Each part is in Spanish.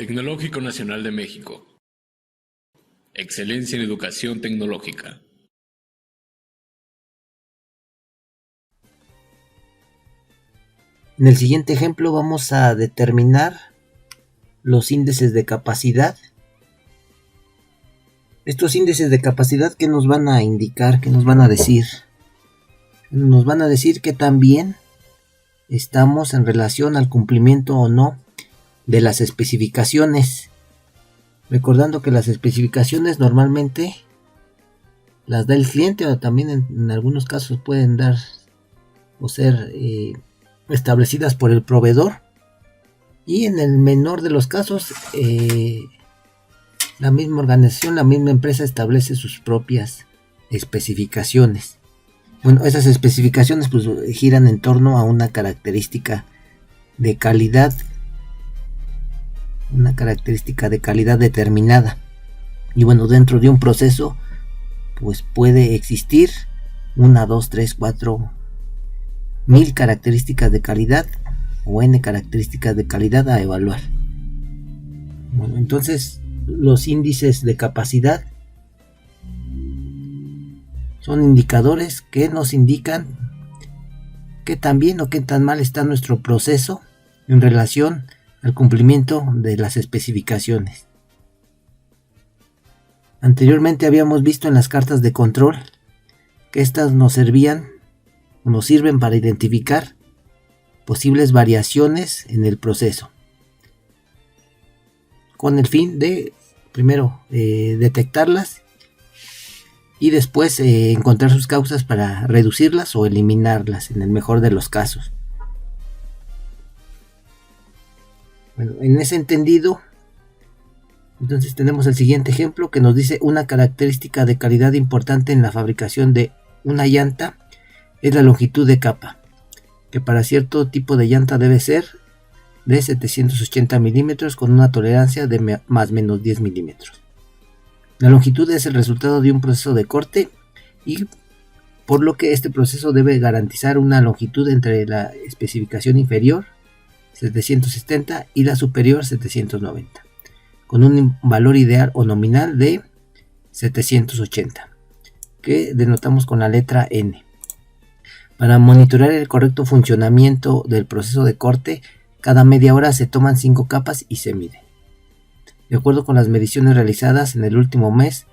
Tecnológico Nacional de México. Excelencia en educación tecnológica. En el siguiente ejemplo vamos a determinar los índices de capacidad. Estos índices de capacidad, ¿qué nos van a indicar? ¿Qué nos van a decir? Nos van a decir que también estamos en relación al cumplimiento o no de las especificaciones. Recordando que las especificaciones normalmente las da el cliente, o también en algunos casos pueden dar o ser establecidas por el proveedor, y en el menor de los casos la misma organización, la misma empresa establece sus propias especificaciones. Bueno, esas especificaciones pues giran en torno a una característica de calidad, determinada. Y bueno, dentro de un proceso pues puede existir 1, 2, 3, 4 mil características de calidad o n características de calidad a evaluar. Bueno, entonces los índices de capacidad son indicadores que nos indican qué tan bien o qué tan mal está nuestro proceso en relación al cumplimiento de las especificaciones. Anteriormente habíamos visto en las cartas de control que estas nos sirven para identificar posibles variaciones en el proceso, con el fin de primero detectarlas y después encontrar sus causas para reducirlas o eliminarlas en el mejor de los casos. Bueno, en ese entendido, entonces tenemos el siguiente ejemplo que nos dice: una característica de calidad importante en la fabricación de una llanta es la longitud de capa, que para cierto tipo de llanta debe ser de 780 milímetros con una tolerancia de más menos 10 milímetros. La longitud es el resultado de un proceso de corte, y por lo que este proceso debe garantizar una longitud entre la especificación inferior 770 y la superior 790, con un valor ideal o nominal de 780, que denotamos con la letra N. Para monitorear el correcto funcionamiento del proceso de corte, cada media hora se toman 5 capas y se mide. De acuerdo con las mediciones realizadas en el último mes,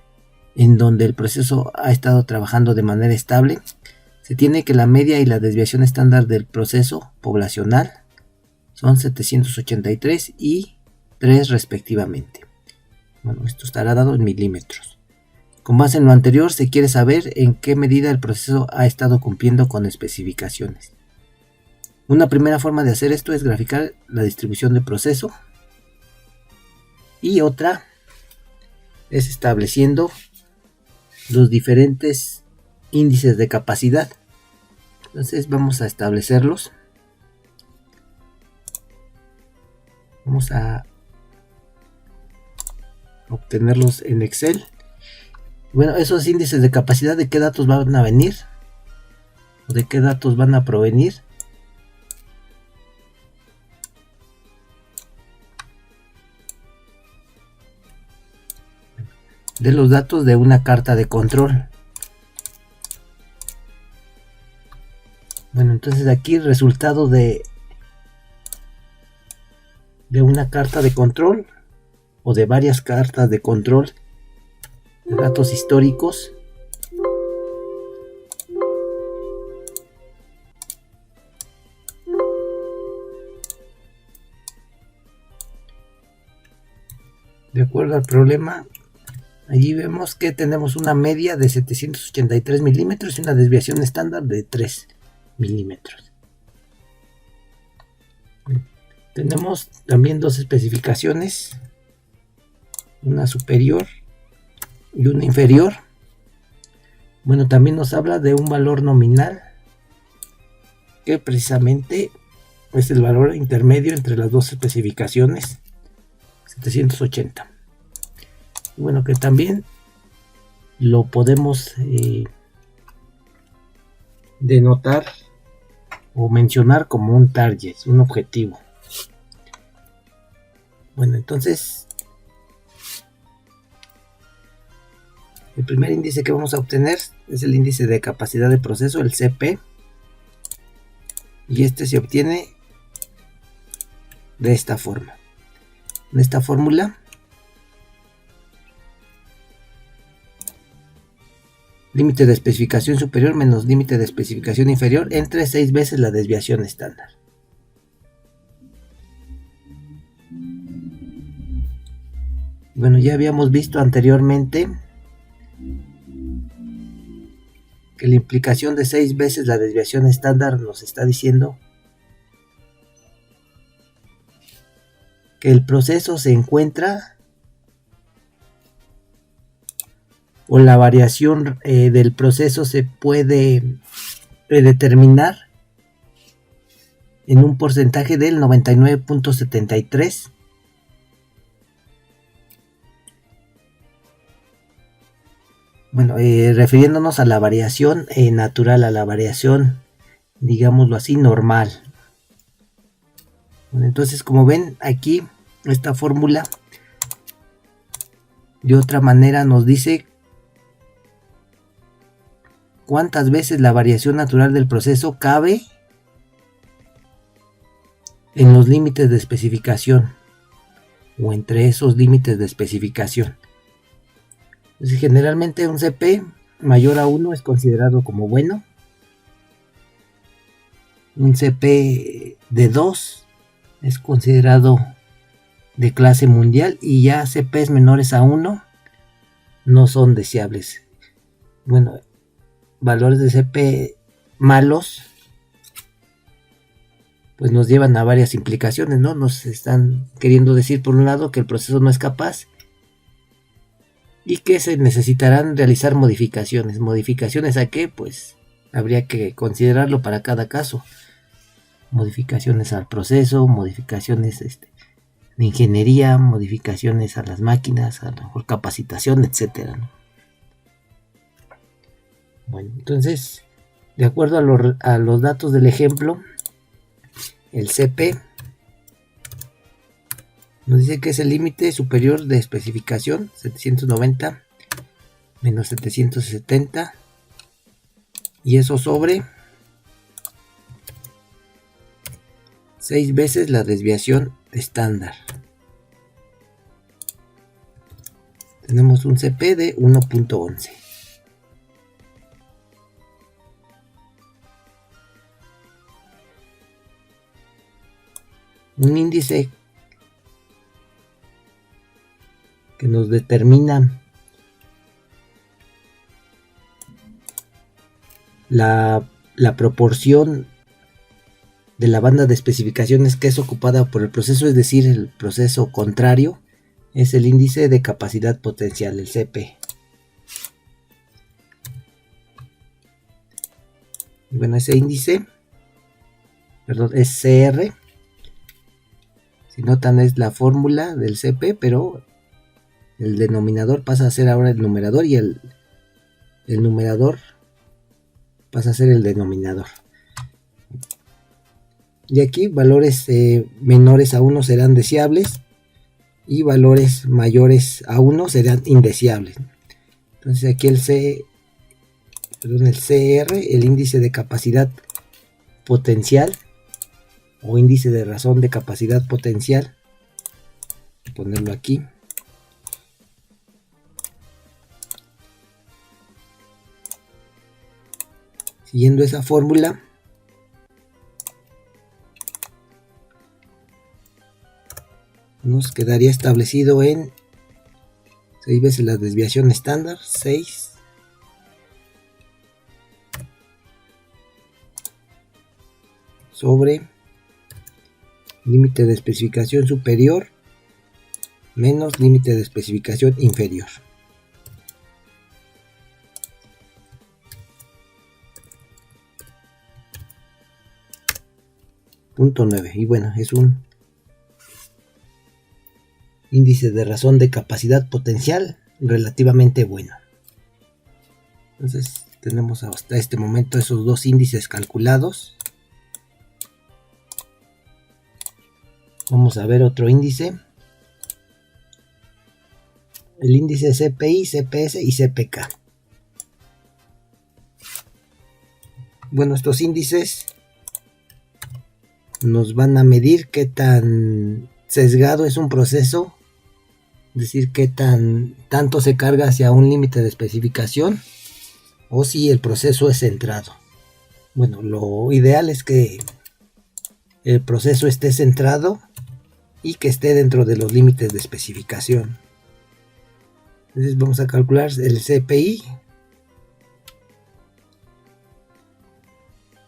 en donde el proceso ha estado trabajando de manera estable, se tiene que la media y la desviación estándar del proceso poblacional son 783 y 3 respectivamente. Bueno, esto estará dado en milímetros. Con base en lo anterior, se quiere saber en qué medida el proceso ha estado cumpliendo con especificaciones. Una primera forma de hacer esto es graficar la distribución de proceso, y otra es estableciendo los diferentes índices de capacidad. Entonces vamos a establecerlos. Vamos a obtenerlos en Excel. Bueno, esos índices de capacidad, ¿de qué datos van a venir? ¿O de qué datos van a provenir? De los datos de una carta de control. Bueno, entonces aquí el resultado de una carta de control o de varias cartas de control de datos históricos de acuerdo al problema. Allí vemos que tenemos una media de 783 milímetros y una desviación estándar de 3 milímetros. Tenemos también dos especificaciones, una superior y una inferior. Bueno, también nos habla de un valor nominal, que precisamente es el valor intermedio entre las dos especificaciones, 780. Bueno, que también lo podemos denotar o mencionar como un target, un objetivo. Bueno, entonces el primer índice que vamos a obtener es el índice de capacidad de proceso, el CP, y este se obtiene de esta forma. En esta fórmula, límite de especificación superior menos límite de especificación inferior entre 6 veces la desviación estándar. Bueno, ya habíamos visto anteriormente que la implicación de 6 veces la desviación estándar nos está diciendo que el proceso se encuentra, o la variación del proceso se puede predeterminar en un porcentaje del 99.73. Bueno, refiriéndonos a la variación natural, a la variación, digámoslo así, normal. Bueno, entonces, como ven aquí, esta fórmula de otra manera nos dice cuántas veces la variación natural del proceso cabe en los límites de especificación o entre esos límites de especificación. Entonces, generalmente un CP mayor a 1 es considerado como bueno. Un CP de 2 es considerado de clase mundial, y ya CPs menores a 1 no son deseables. Bueno, valores de CP malos pues nos llevan a varias implicaciones, ¿no? Nos están queriendo decir, por un lado, que el proceso no es capaz y que se necesitarán realizar modificaciones. ¿Modificaciones a qué? Pues habría que considerarlo para cada caso. Modificaciones al proceso, modificaciones de ingeniería, modificaciones a las máquinas, a lo mejor capacitación, etcétera, ¿no? Bueno, entonces, de acuerdo a los datos del ejemplo, el CP nos dice que es el límite superior de especificación, 790 menos 770, y eso sobre 6 veces la desviación estándar. Tenemos un CP de 1.11. Un índice que nos determina la proporción de la banda de especificaciones que es ocupada por el proceso, es decir, el proceso contrario, es el índice de capacidad potencial, el CP. Y bueno, ese índice, perdón, es CR. Si notan, es la fórmula del CP, pero el denominador pasa a ser ahora el numerador, y el numerador pasa a ser el denominador. Y aquí valores menores a 1 serán deseables y valores mayores a 1 serán indeseables. Entonces aquí el CR, el índice de capacidad potencial o índice de razón de capacidad potencial, voy a ponerlo aquí. Siguiendo esa fórmula, nos quedaría establecido en 6 veces la desviación estándar, 6 sobre límite de especificación superior menos límite de especificación inferior. Punto 9. Y bueno, es un índice de razón de capacidad potencial relativamente bueno. Entonces tenemos hasta este momento esos dos índices calculados. Vamos a ver otro índice el índice CPI, CPS y CPK. Bueno, estos índices nos van a medir qué tan sesgado es un proceso, es decir, qué tanto se carga hacia un límite de especificación, o si el proceso es centrado. Bueno, lo ideal es que el proceso esté centrado y que esté dentro de los límites de especificación. Entonces vamos a calcular el CPI,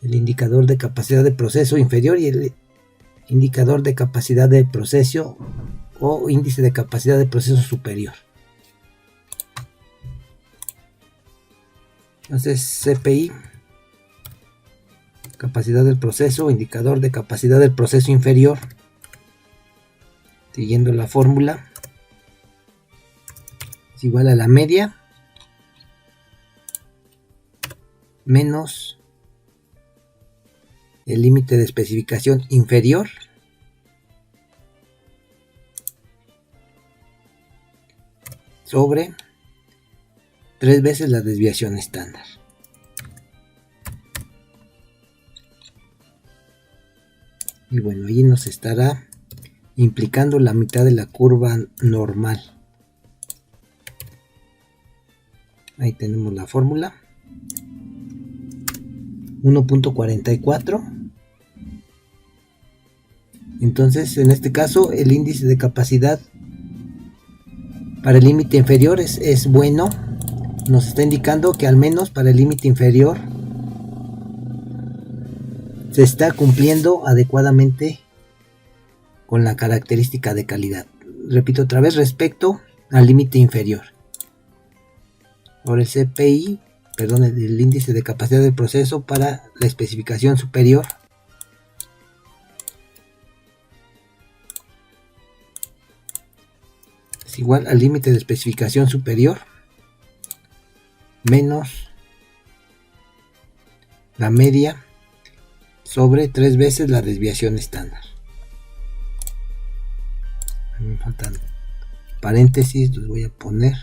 el indicador de capacidad de proceso inferior, y el indicador de capacidad de proceso o índice de capacidad de proceso superior. Entonces CPI, capacidad del proceso, indicador de capacidad del proceso inferior, siguiendo la fórmula, es igual a la media menos el límite de especificación inferior sobre 3 veces la desviación estándar. Y bueno, ahí nos estará implicando la mitad de la curva normal. Ahí tenemos la fórmula. 1.44. Entonces, en este caso, el índice de capacidad para el límite inferior es bueno. Nos está indicando que al menos para el límite inferior se está cumpliendo adecuadamente con la característica de calidad. Repito otra vez, respecto al límite inferior. Ahora el CPI, perdón, el índice de capacidad del proceso para la especificación superior es igual al límite de especificación superior menos la media sobre 3 veces la desviación estándar. Me faltan paréntesis, los voy a poner.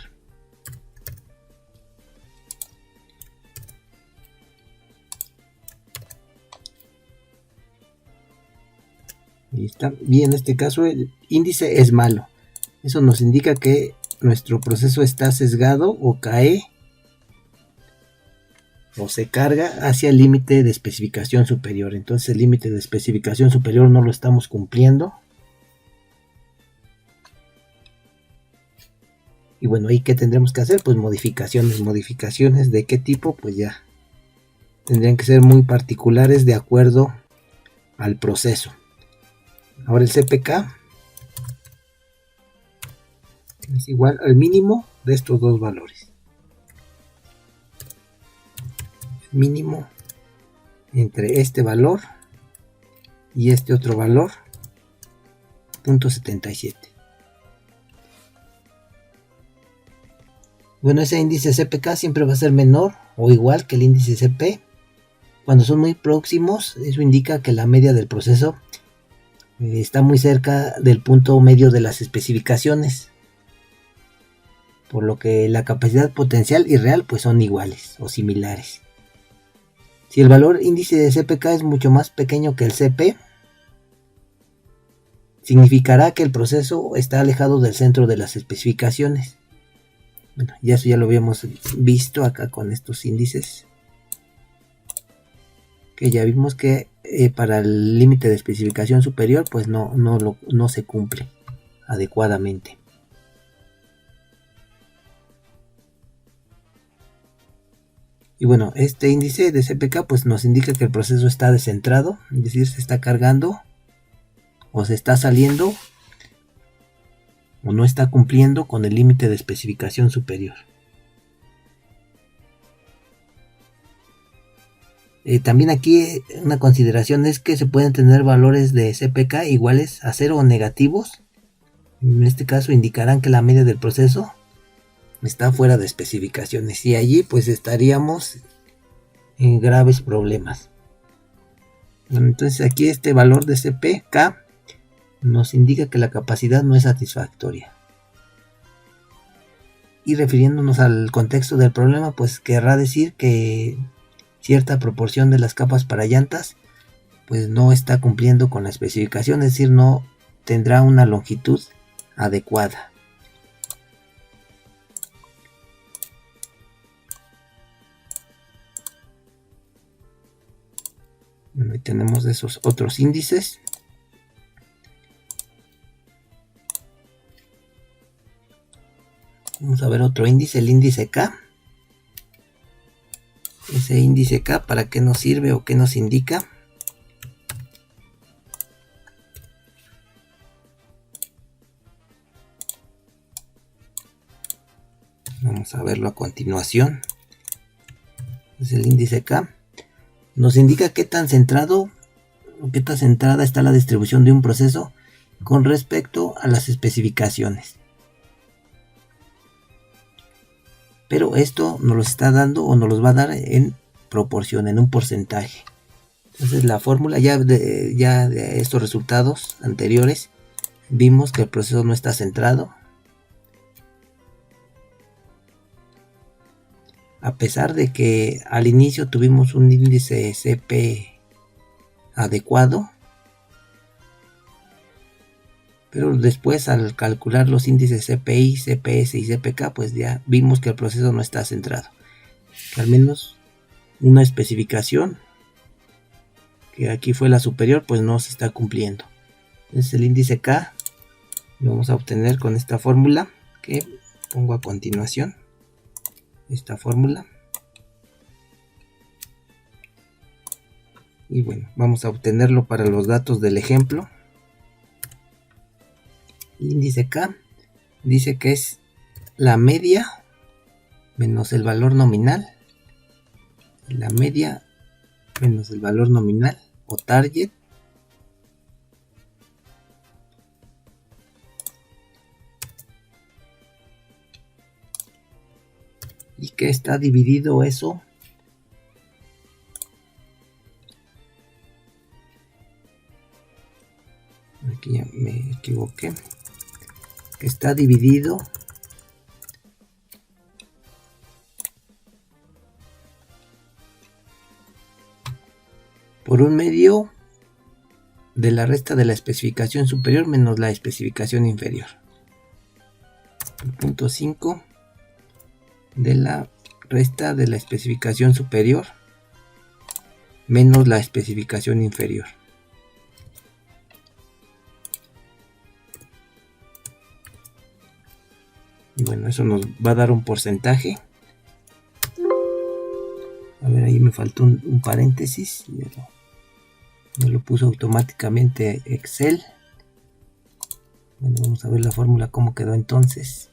Ahí está. Y en este caso el índice es malo. Eso nos indica que nuestro proceso está sesgado o cae o se carga hacia el límite de especificación superior. Entonces el límite de especificación superior no lo estamos cumpliendo. Y bueno, ¿ahí qué tendremos que hacer? Pues modificaciones. ¿Modificaciones de qué tipo? Pues ya tendrían que ser muy particulares de acuerdo al proceso. Ahora el CPK es igual al mínimo de estos dos valores. Mínimo entre este valor y este otro valor, 0.77. Bueno, ese índice CPK siempre va a ser menor o igual que el índice CP. Cuando son muy próximos, eso indica que la media del proceso está muy cerca del punto medio de las especificaciones, por lo que la capacidad potencial y real pues son iguales o similares. Si el valor índice de CPK es mucho más pequeño que el CP, significará que el proceso está alejado del centro de las especificaciones. Bueno, ya eso ya lo habíamos visto acá con estos índices, que ya vimos que para el límite de especificación superior pues no se cumple adecuadamente. Y bueno, este índice de CPK pues nos indica que el proceso está descentrado, es decir, se está cargando o se está saliendo o no está cumpliendo con el límite de especificación superior. También aquí una consideración es que se pueden tener valores de CPK iguales a 0 o negativos. En este caso indicarán que la media del proceso está fuera de especificaciones y allí pues estaríamos en graves problemas. Bueno, entonces aquí este valor de CPK nos indica que la capacidad no es satisfactoria. y refiriéndonos al contexto del problema, pues querrá decir que cierta proporción de las capas para llantas pues no está cumpliendo con la especificación, es decir, no tendrá una longitud adecuada. Bueno, ahí tenemos esos otros índices. Vamos a ver otro índice, el índice K. Ese índice K, ¿para qué nos sirve o qué nos indica? Vamos a verlo a continuación. Es el índice K. Nos indica qué tan centrado o qué tan centrada está la distribución de un proceso con respecto a las especificaciones. Pero esto nos lo está dando o nos los va a dar en proporción, en un porcentaje. Entonces la fórmula ya de estos resultados anteriores vimos que el proceso no está centrado. A pesar de que al inicio tuvimos un índice CP adecuado, pero después al calcular los índices CPI, CPS y CPK, pues ya vimos que el proceso no está centrado. Que al menos una especificación, que aquí fue la superior, pues no se está cumpliendo. Entonces el índice K lo vamos a obtener con esta fórmula que pongo a continuación. Esta fórmula. Y bueno, vamos a obtenerlo para los datos del ejemplo. El índice K dice que es la media menos el valor nominal. La media menos el valor nominal o target. Y que está dividido eso aquí ya me equivoqué, que está dividido por un medio de la resta de la especificación superior menos la especificación inferior. El punto 5 de la resta de la especificación superior menos la especificación inferior. Y bueno, eso nos va a dar un porcentaje. A ver, ahí me faltó un paréntesis. Me lo puso automáticamente Excel. Bueno, vamos a ver la fórmula cómo quedó entonces.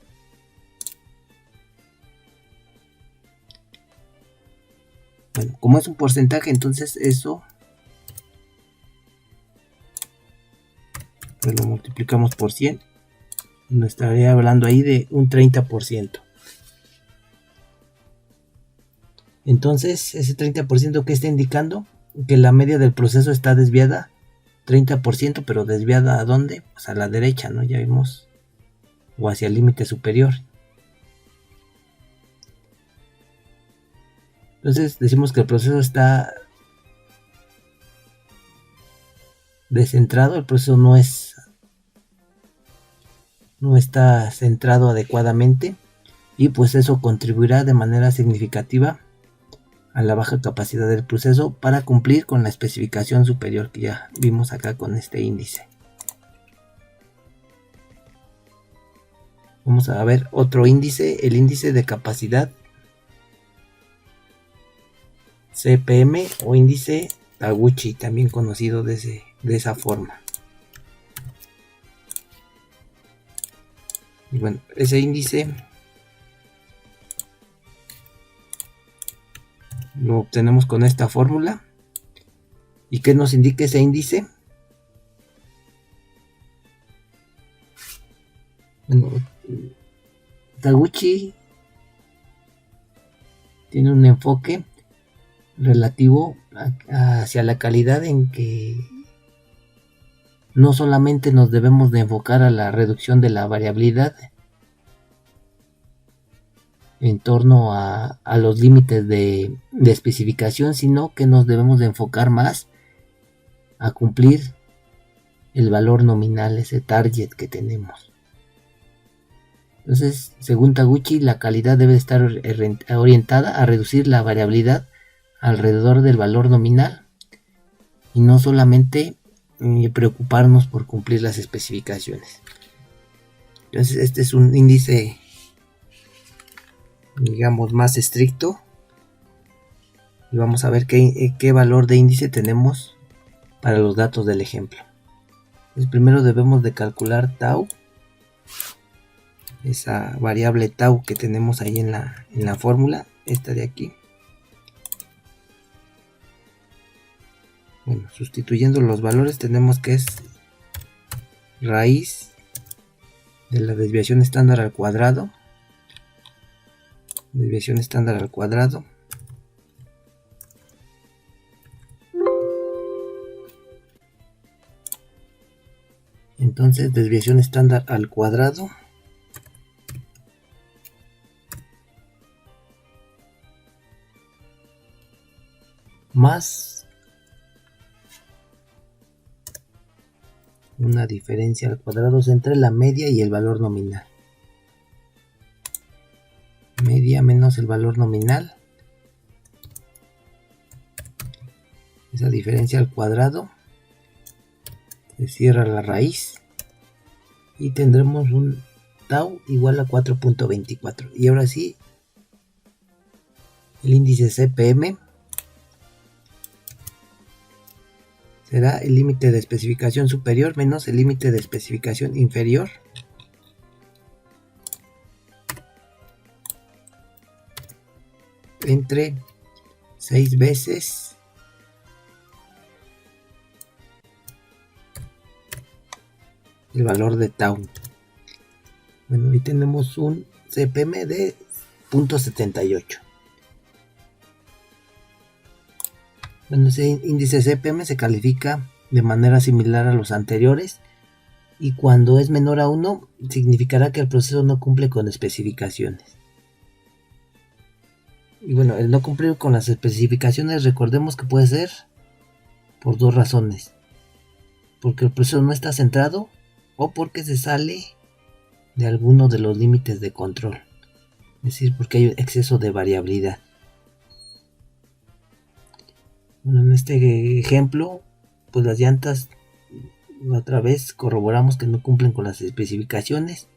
Bueno, como es un porcentaje, entonces eso pues lo multiplicamos por 100. Nos estaría hablando ahí de un 30%. Entonces, ese 30% que está indicando que la media del proceso está desviada 30%, pero desviada ¿a dónde? Pues a la derecha, ¿no? Ya vimos, o hacia el límite superior. Entonces decimos que el proceso está descentrado, el proceso no está centrado adecuadamente, y pues eso contribuirá de manera significativa a la baja capacidad del proceso para cumplir con la especificación superior que ya vimos acá con este índice. Vamos a ver otro índice, el índice de capacidad CPM o índice Taguchi, también conocido de esa forma. Y bueno, ese índice lo obtenemos con esta fórmula. ¿Y qué nos indica ese índice? Bueno, Taguchi tiene un enfoque relativo hacia la calidad, en que no solamente nos debemos de enfocar a la reducción de la variabilidad, en torno a los límites de especificación, sino que nos debemos de enfocar más a cumplir el valor nominal, ese target que tenemos. Entonces, según Taguchi, la calidad debe estar orientada a reducir la variabilidad alrededor del valor nominal y no solamente preocuparnos por cumplir las especificaciones. Entonces, este es un índice, digamos, más estricto, y vamos a ver qué valor de índice tenemos para los datos del ejemplo. Entonces, primero debemos de calcular tau, esa variable tau que tenemos ahí en la fórmula, esta de aquí. Bueno, sustituyendo los valores tenemos que es raíz de la desviación estándar al cuadrado, desviación estándar al cuadrado, entonces desviación estándar al cuadrado más una diferencia al cuadrado entre la media y el valor nominal. Media menos el valor nominal. Esa diferencia al cuadrado. Se cierra la raíz. Y tendremos un tau igual a 4.24. Y ahora sí, el índice CPM será el límite de especificación superior menos el límite de especificación inferior entre 6 veces el valor de tau. Bueno, ahí tenemos un CPM de 0.78. Bueno, ese índice CPM se califica de manera similar a los anteriores, y cuando es menor a 1 significará que el proceso no cumple con especificaciones. Y bueno, el no cumplir con las especificaciones, recordemos que puede ser por dos razones: porque el proceso no está centrado o porque se sale de alguno de los límites de control, es decir, porque hay exceso de variabilidad. Bueno, en este ejemplo, pues las llantas, otra vez corroboramos que no cumplen con las especificaciones,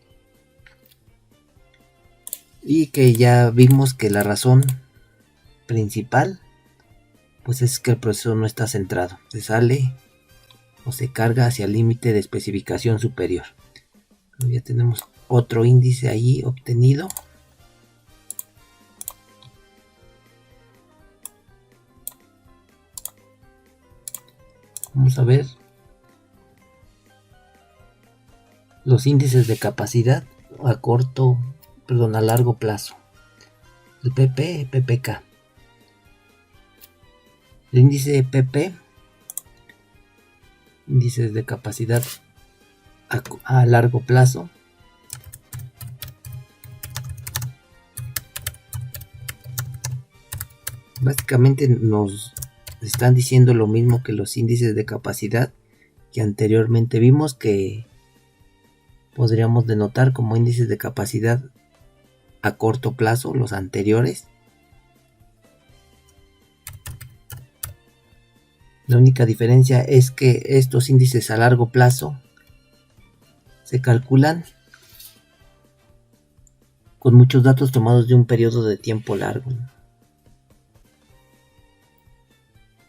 y que ya vimos que la razón principal pues es que el proceso no está centrado, se sale o se carga hacia el límite de especificación superior. Ya tenemos otro índice ahí obtenido. Vamos a ver los índices de capacidad a largo plazo. El PP, PPK. El índice PP, índices de capacidad a largo plazo, básicamente nos están diciendo lo mismo que los índices de capacidad que anteriormente vimos, que podríamos denotar como índices de capacidad a corto plazo, los anteriores. La única diferencia es que estos índices a largo plazo se calculan con muchos datos tomados de un periodo de tiempo largo.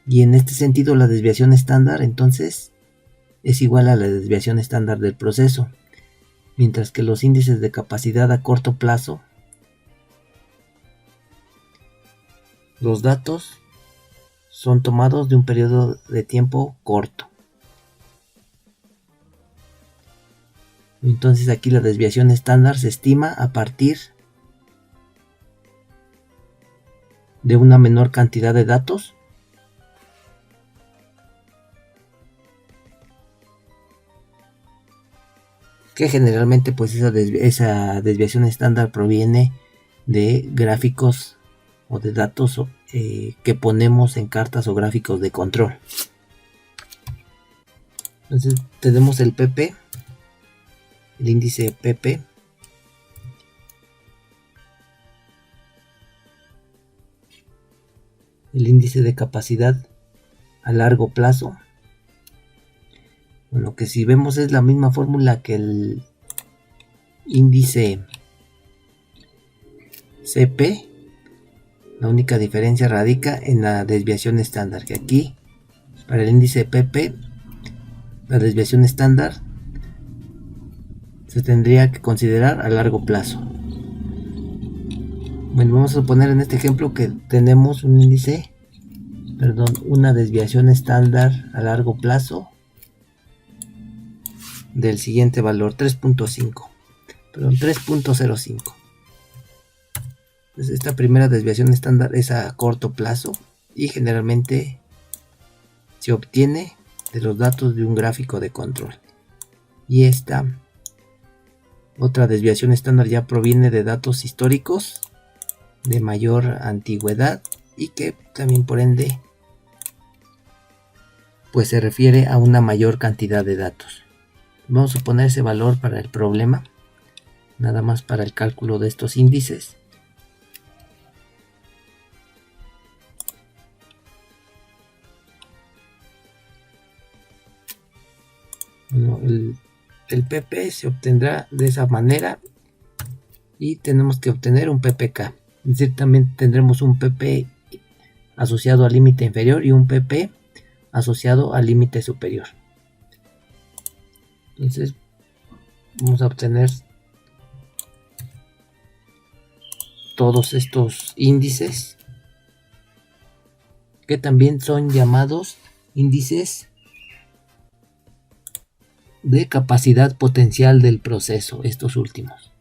Y en este sentido la desviación estándar entonces es igual a la desviación estándar del proceso, mientras que los índices de capacidad a corto plazo, los datos son tomados de un periodo de tiempo corto. Entonces aquí la desviación estándar se estima a partir de una menor cantidad de datos que generalmente pues esa desviación estándar proviene de gráficos o de datos que ponemos en cartas o gráficos de control. Entonces tenemos el PP, el índice PP, el índice de capacidad a largo plazo. Bueno, que si vemos es la misma fórmula que el índice CP. La única diferencia radica en la desviación estándar, que aquí para el índice PP la desviación estándar se tendría que considerar a largo plazo. Bueno, vamos a suponer en este ejemplo que tenemos un índice, una desviación estándar a largo plazo del siguiente valor, 3.05. Entonces esta primera desviación estándar es a corto plazo y generalmente se obtiene de los datos de un gráfico de control. Y esta otra desviación estándar ya proviene de datos históricos de mayor antigüedad y que también por ende pues se refiere a una mayor cantidad de datos. Vamos a poner ese valor para el problema, nada más para el cálculo de estos índices. Bueno, el PP se obtendrá de esa manera y tenemos que obtener un PPK. Es decir, también tendremos un PP asociado al límite inferior y un PP asociado al límite superior. Entonces vamos a obtener todos estos índices que también son llamados índices de capacidad potencial del proceso, estos últimos.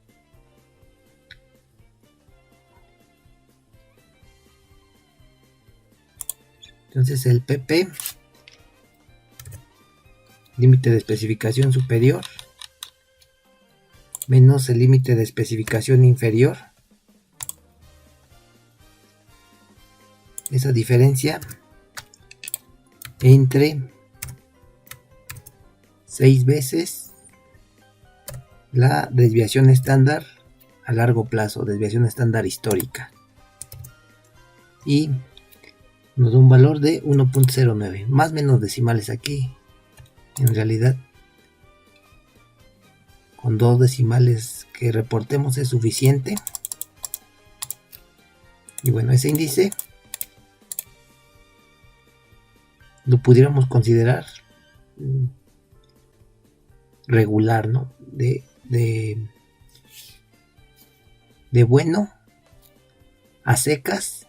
Entonces el PP, límite de especificación superior, menos el límite de especificación inferior. Esa diferencia entre 6 veces la desviación estándar a largo plazo, desviación estándar histórica. Y nos da un valor de 1.09, más menos decimales aquí. En realidad, con 2 decimales que reportemos es suficiente. Y bueno, ese índice lo pudiéramos considerar regular, ¿no? De bueno a secas,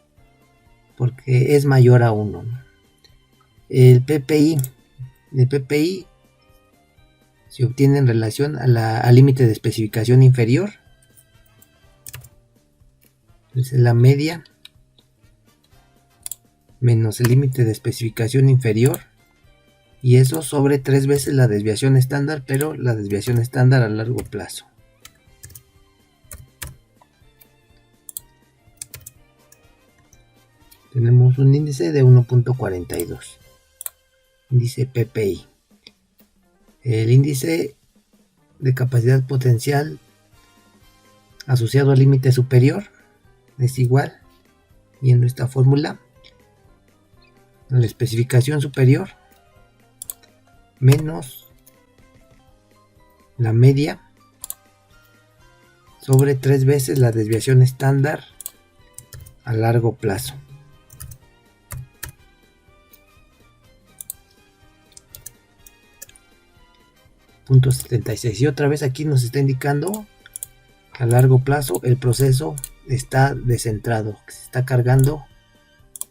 porque es mayor a 1, ¿no? El PPI se obtiene en relación al límite de especificación inferior. Entonces la media menos el límite de especificación inferior, y eso sobre 3 veces la desviación estándar, pero la desviación estándar a largo plazo. Tenemos un índice de 1.42, índice PPI. El índice de capacidad potencial asociado al límite superior es igual, viendo esta fórmula, la especificación superior menos la media sobre 3 veces la desviación estándar a largo plazo. .76, y otra vez aquí nos está indicando que a largo plazo el proceso está descentrado, que se está cargando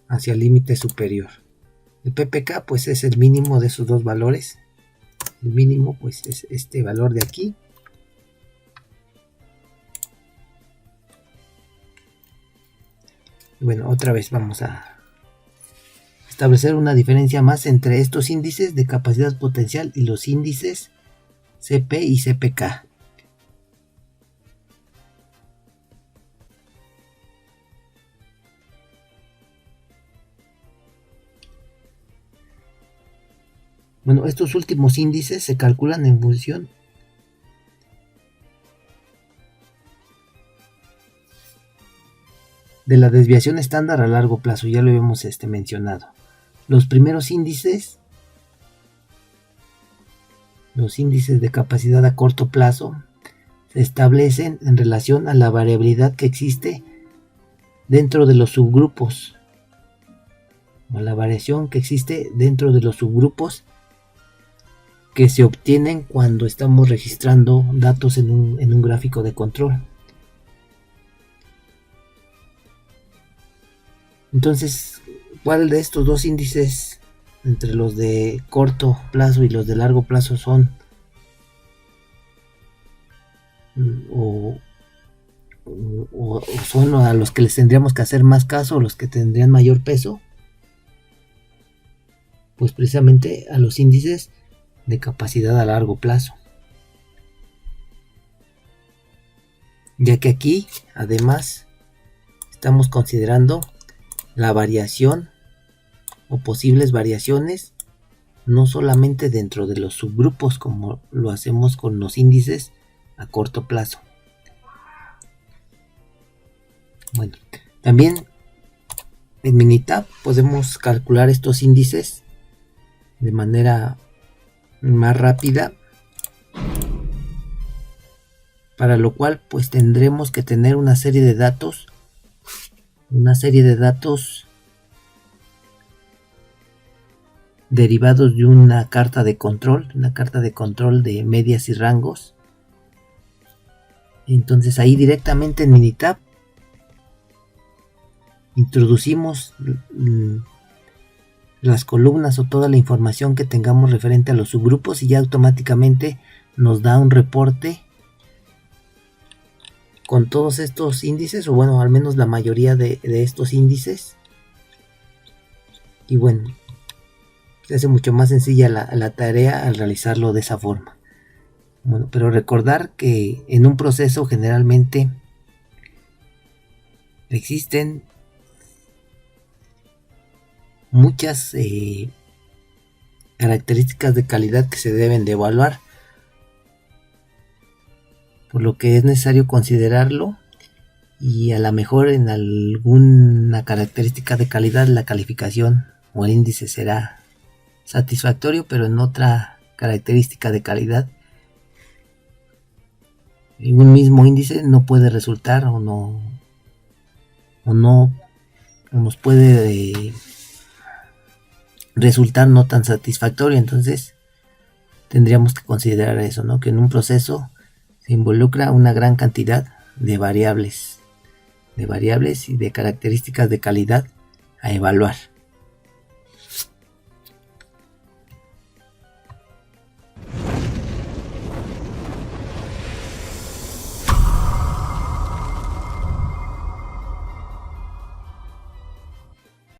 hacia el límite superior. El PPK pues es el mínimo de esos dos valores. El mínimo pues es este valor de aquí. Y bueno, otra vez vamos a establecer una diferencia más entre estos índices de capacidad potencial y los índices CP y CPK. Bueno, estos últimos índices se calculan en función de la desviación estándar a largo plazo, ya lo habíamos mencionado. Los primeros índices, los índices de capacidad a corto plazo, se establecen en relación a la variabilidad que existe dentro de los subgrupos, o la variación que existe dentro de los subgrupos que se obtienen cuando estamos registrando datos en un gráfico de control. Entonces, ¿cuál de estos dos índices, entre los de corto plazo y los de largo plazo, son o son a los que les tendríamos que hacer más caso, o los que tendrían mayor peso? Pues precisamente a los índices de capacidad a largo plazo, ya que aquí además estamos considerando la variación o posibles variaciones no solamente dentro de los subgrupos como lo hacemos con los índices a corto plazo. Bueno, también en Minitab podemos calcular estos índices de manera más rápida, para lo cual pues tendremos que tener una serie de datos derivados de una carta de control de medias y rangos. Entonces ahí directamente en Minitab introducimos las columnas o toda la información que tengamos referente a los subgrupos y ya automáticamente nos da un reporte con todos estos índices, o bueno, al menos la mayoría de estos índices. Y bueno, se hace mucho más sencilla la tarea al realizarlo de esa forma. Bueno, pero recordar que en un proceso generalmente existen muchas características de calidad que se deben de evaluar, por lo que es necesario considerarlo, y a lo mejor en alguna característica de calidad la calificación o el índice será satisfactorio, pero en otra característica de calidad un mismo índice no puede resultar o nos puede resultar no tan satisfactorio. Entonces tendríamos que considerar eso, ¿no? Que en un proceso se involucra una gran cantidad de variables y de características de calidad a evaluar.